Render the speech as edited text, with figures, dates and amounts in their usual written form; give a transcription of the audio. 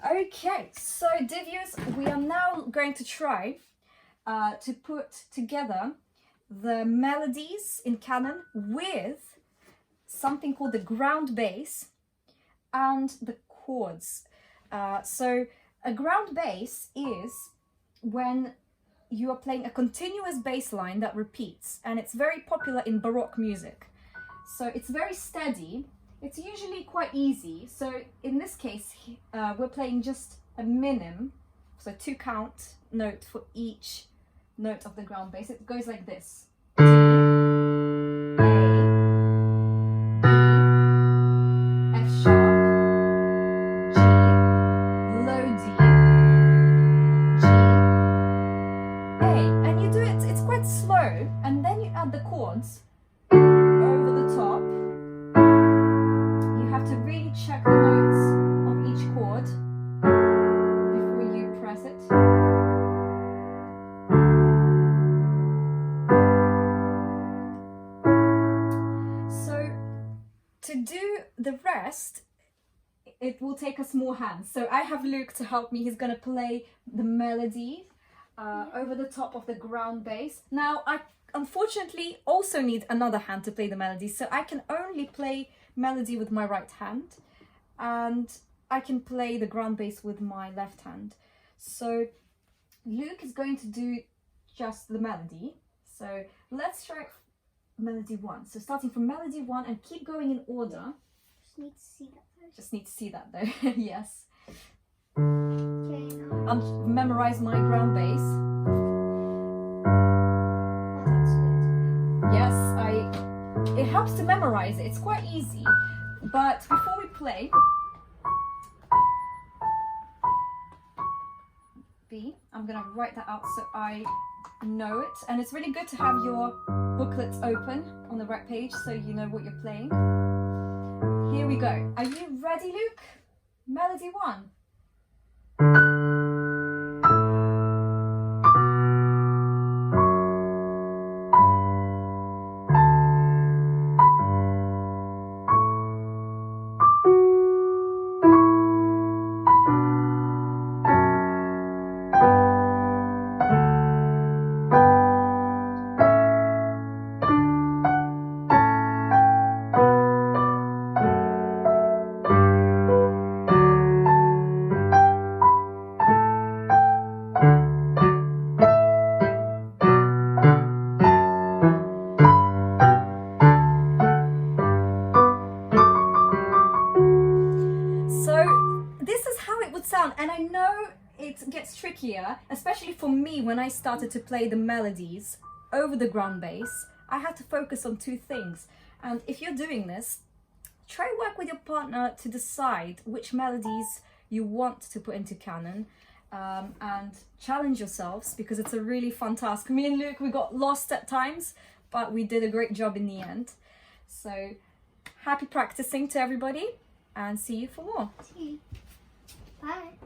Okay, so Divyus, we are now going to try to put together the melodies in Canon with something called the ground bass and the chords. So a ground bass is when you are playing a continuous bass line that repeats, and it's very popular in Baroque music. So it's very steady. It's usually quite easy. So in this case, we're playing just a minim, so 2 count note for each note of the ground bass. It goes like this. D, A, B, F sharp, G, low D, G, A. And you do it, it's quite slow, and then you add the chords over the top. You have to really check the notes of each chord before you press it. So to do the rest, it will take us more hands. So I have Luke to help me. He's going to play the melody over the top of the ground bass. Now I unfortunately also need another hand to play the melody, so I can only play melody with my right hand, and I can play the ground bass with my left hand. So Luke is going to do just the melody. So let's try melody 1. So starting from melody 1 and keep going in order. Just need to see that first. Just need to see that though. Yes. Okay, now. I'll memorize my ground bass. Oh, that's good. Yes, it helps to memorize it. It's quite easy. But before we play, B, I'm gonna write that out so I know it. And it's really good to have your booklets open on the right page so you know what you're playing. Here we go. Are you ready, Luke? Melody 1. Sound, and I know it gets trickier, especially for me when I started to play the melodies over the ground bass. I had to focus on 2 things, and if you're doing this, try work with your partner to decide which melodies you want to put into Canon, and challenge yourselves, because it's a really fun task. Me and Luke, we got lost at times, but we did a great job in the end. So happy practicing to everybody, and see you for more. See you. Bye.